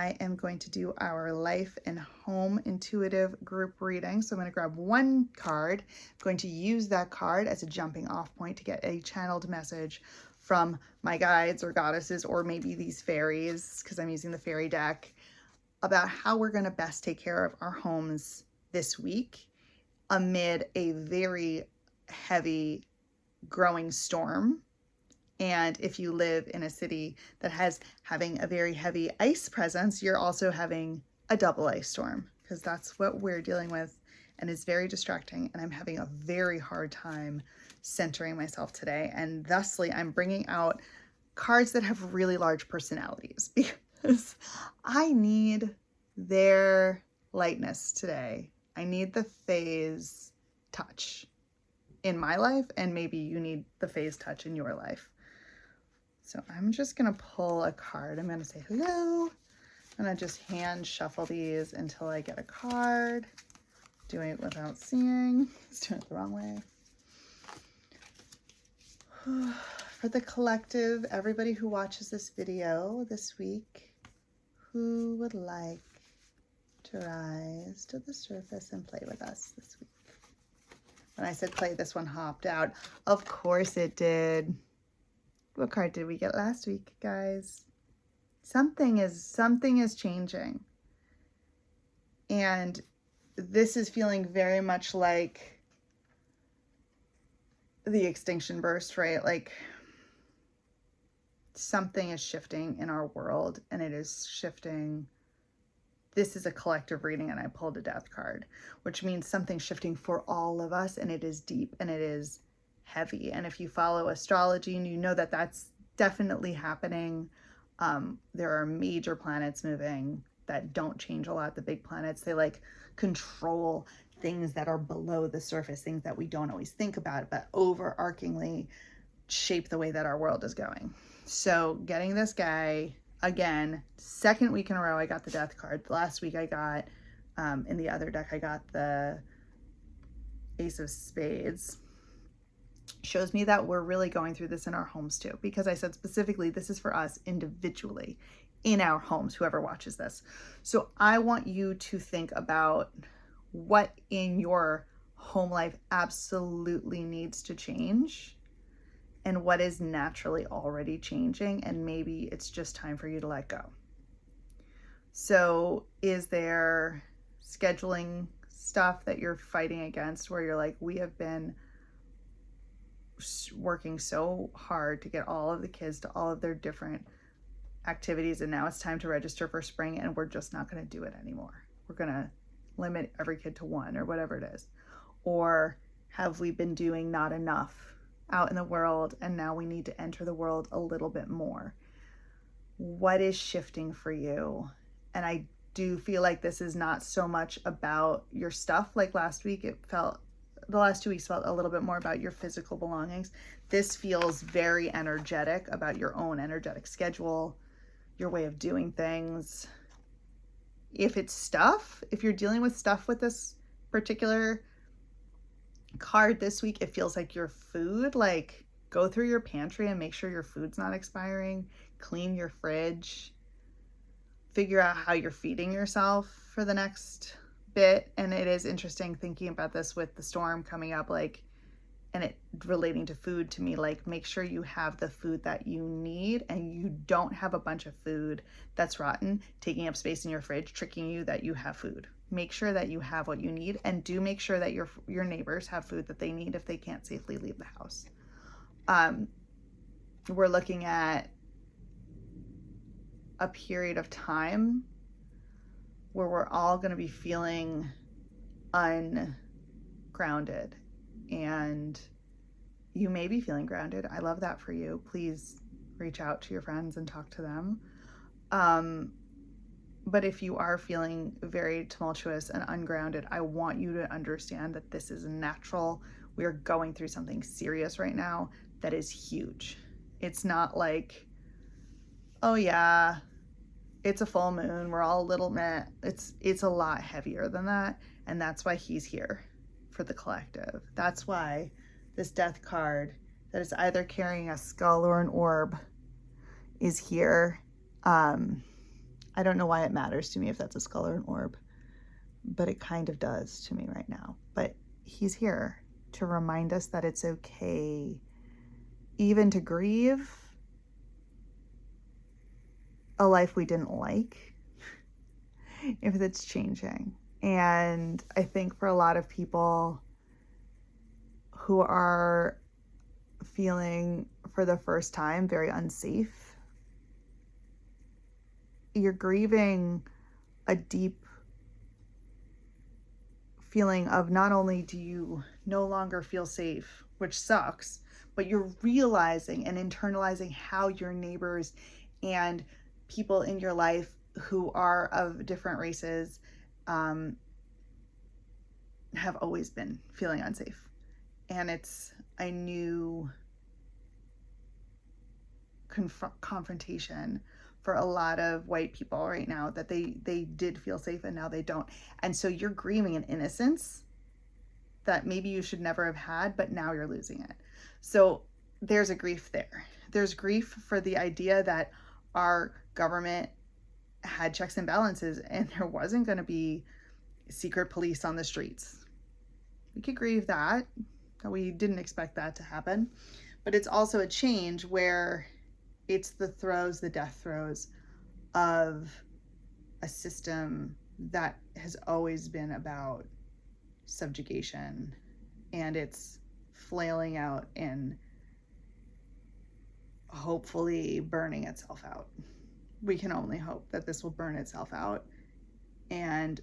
I am going to do our life and home intuitive group reading. So I'm going to grab one card. I'm going to use that card as a jumping off point to get a channeled message from my guides or goddesses, or maybe these fairies, because I'm using the fairy deck, about how we're going to best take care of our homes this week amid a very heavy growing storm. And if you live in a city that has having a very heavy ice presence, you're also having a double ice storm, because that's what we're dealing with, and it's very distracting. And I'm having a very hard time centering myself today. And thusly, I'm bringing out cards that have really large personalities because I need their lightness today. I need the phase touch in my life, and maybe you need the phase touch in your life. So I'm just going to pull a card. I'm going to say hello. I'm going to just hand shuffle these until I get a card. Doing it without seeing. It's doing it the wrong way. For the collective, everybody who watches this video this week, who would like to rise to the surface and play with us this week? When I said play, this one hopped out. Of course it did. What card did we get last week, guys? Something is changing. And this is feeling very much like the extinction burst, right? Like something is shifting in our world, and it is shifting. This is a collective reading, and I pulled a death card, which means something's shifting for all of us, and it is deep and it is heavy. And if you follow astrology, and you know that that's definitely happening, there are major planets moving that don't change a lot. The big planets, they like control things that are below the surface, things that we don't always think about, but overarchingly shape the way that our world is going. So getting this guy, again, second week in a row, I got the death card. Last week I got, in the other deck, I got the Ace of Spades. Shows me that we're really going through this in our homes too, because I said specifically this is for us individually in our homes, whoever watches this. So I want you to think about what in your home life absolutely needs to change and what is naturally already changing, and maybe it's just time for you to let go. So is there scheduling stuff that you're fighting against where you're like, we have been working so hard to get all of the kids to all of their different activities, and now it's time to register for spring, and we're just not going to do it anymore. We're going to limit every kid to one, or whatever it is. Or have we been doing not enough out in the world, and now we need to enter the world a little bit more? What is shifting for you? And I do feel like this is not so much about your stuff. Like last week, the last 2 weeks felt a little bit more about your physical belongings. This feels very energetic, about your own energetic schedule, your way of doing things. If it's stuff, if you're dealing with stuff with this particular card this week, it feels like your food. Like, go through your pantry and make sure your food's not expiring. Clean your fridge. Figure out how you're feeding yourself for the next bit. And it is interesting thinking about this with the storm coming up, like, and it relating to food to me, like, make sure you have the food that you need, and you don't have a bunch of food that's rotten taking up space in your fridge, tricking you that you have food. Make sure that you have what you need, and do make sure that your neighbors have food that they need if they can't safely leave the house. We're looking at a period of time where we're all going to be feeling ungrounded, and you may be feeling grounded. I love that for you. Please reach out to your friends and talk to them. But if you are feeling very tumultuous and ungrounded, I want you to understand that this is natural. We are going through something serious right now that is huge. It's not like, oh yeah, it's a full moon, we're all a little meh. It's a lot heavier than that, and that's why he's here for the collective. That's why this death card that is either carrying a skull or an orb is here. I don't know why it matters to me if that's a skull or an orb, but it kind of does to me right now. But he's here to remind us that it's okay even to grieve a life we didn't like if it's changing. And I think for a lot of people who are feeling for the first time very unsafe, you're grieving a deep feeling of not only do you no longer feel safe, which sucks, but you're realizing and internalizing how your neighbors and people in your life who are of different races have always been feeling unsafe. And it's a new confrontation for a lot of white people right now, that they did feel safe and now they don't. And so you're grieving an innocence that maybe you should never have had, but now you're losing it. So there's a grief there. There's grief for the idea that our government had checks and balances and there wasn't going to be secret police on the streets. We could grieve that we didn't expect that to happen. But it's also a change where it's the death throes of a system that has always been about subjugation, and it's flailing out and hopefully burning itself out. We can only hope that this will burn itself out. And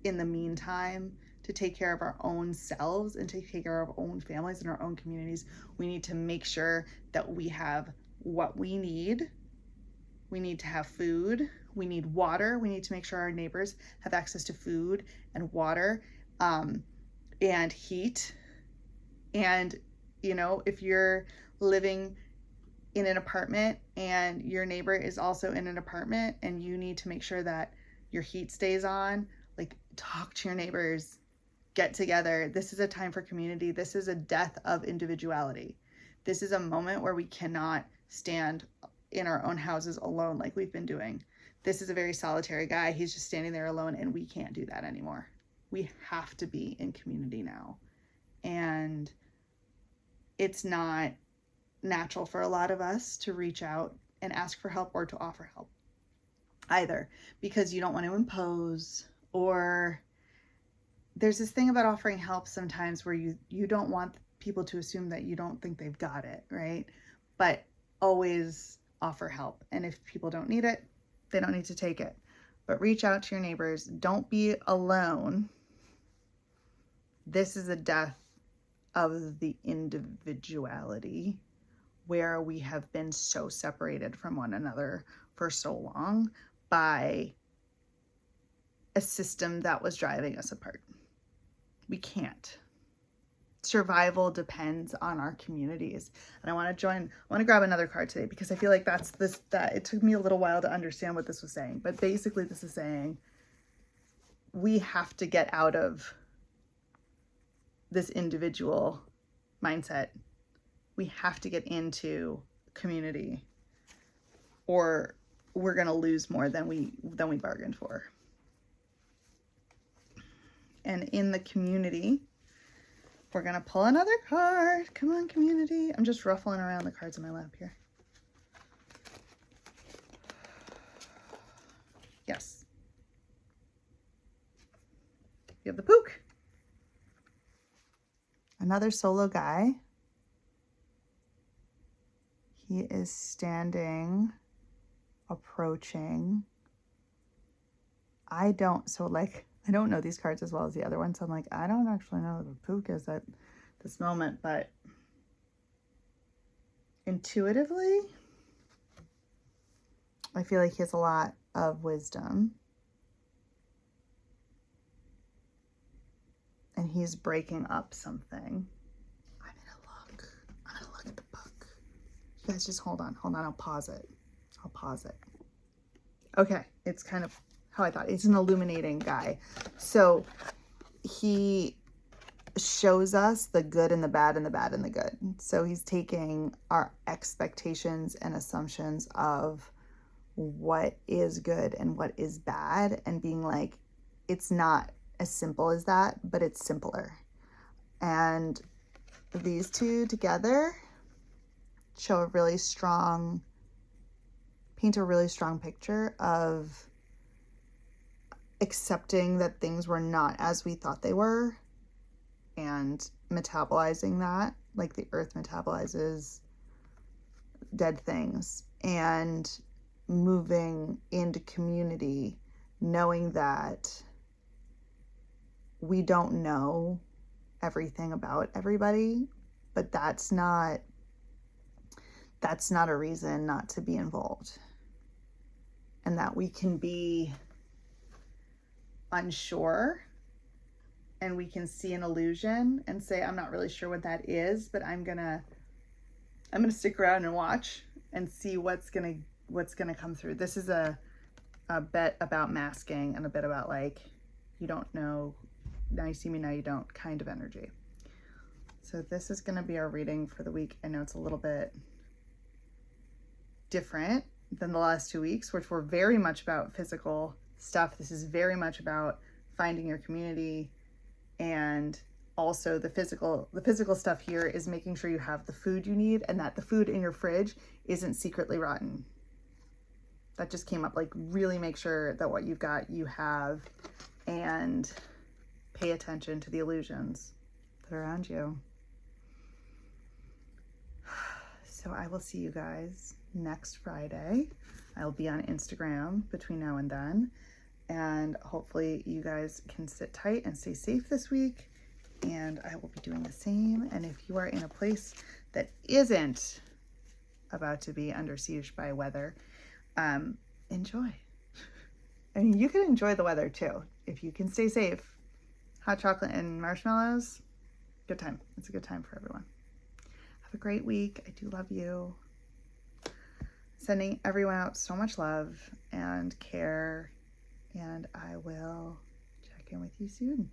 in the meantime, to take care of our own selves and take care of our own families and our own communities, we need to make sure that we have what we need. We need to have food. We need water. We need to make sure our neighbors have access to food and water, and heat. And, you know, if you're living in an apartment and your neighbor is also in an apartment and you need to make sure that your heat stays on, like, talk to your neighbors, get together. This is a time for community. This is a death of individuality. This is a moment where we cannot stand in our own houses alone like we've been doing. This is a very solitary guy. He's just standing there alone, and we can't do that anymore. We have to be in community now. And it's not natural for a lot of us to reach out and ask for help or to offer help either, because you don't want to impose, or there's this thing about offering help sometimes where you don't want people to assume that you don't think they've got it, right? But always offer help. And if people don't need it, they don't need to take it. But reach out to your neighbors. Don't be alone. This is a death of the individuality where we have been so separated from one another for so long by a system that was driving us apart. We can't. Survival depends on our communities. And I want to grab another card today because I feel like that it took me a little while to understand what this was saying. But basically this is saying we have to get out of this individual mindset. We have to get into community, or we're going to lose more than we bargained for. And in the community, we're going to pull another card. Come on, community. I'm just ruffling around the cards in my lap here. Yes. You have the Pook. Another solo guy. He is standing, approaching. I don't know these cards as well as the other ones. So I'm like, I don't actually know who the Pook is at this moment, but intuitively, I feel like he has a lot of wisdom. And he's breaking up something. I'm gonna look at the book. You guys just hold on, I'll pause it. Okay, it's kind of how I thought. It's an illuminating guy. So he shows us the good and the bad and the bad and the good. So he's taking our expectations and assumptions of what is good and what is bad, and being like, it's not as simple as that, but it's simpler. And these two together paint a really strong picture of accepting that things were not as we thought they were, and metabolizing that like the earth metabolizes dead things, and moving into community, knowing that we don't know everything about everybody, but that's not a reason not to be involved. And that we can be unsure, and we can see an illusion and say, I'm not really sure what that is, but I'm gonna stick around and watch and see what's gonna come through. This is a bit about masking, and a bit about like, you don't know, now you see me, now you don't kind of energy. So this is gonna be our reading for the week. I know it's a little bit different than the last 2 weeks, which were very much about physical stuff. This is very much about finding your community, and also the physical stuff here is making sure you have the food you need, and that the food in your fridge isn't secretly rotten. That just came up. Like, really make sure that what you've got you have, and pay attention to the illusions that are around you. So I will see you guys next Friday. I'll be on Instagram between now and then, and hopefully you guys can sit tight and stay safe this week, and I will be doing the same. And if you are in a place that isn't about to be under siege by weather, enjoy. I mean, you can enjoy the weather too if you can stay safe. Hot chocolate and marshmallows, good time. It's a good time for everyone. Have a great week. I do love you. Sending everyone out so much love and care, and I will check in with you soon.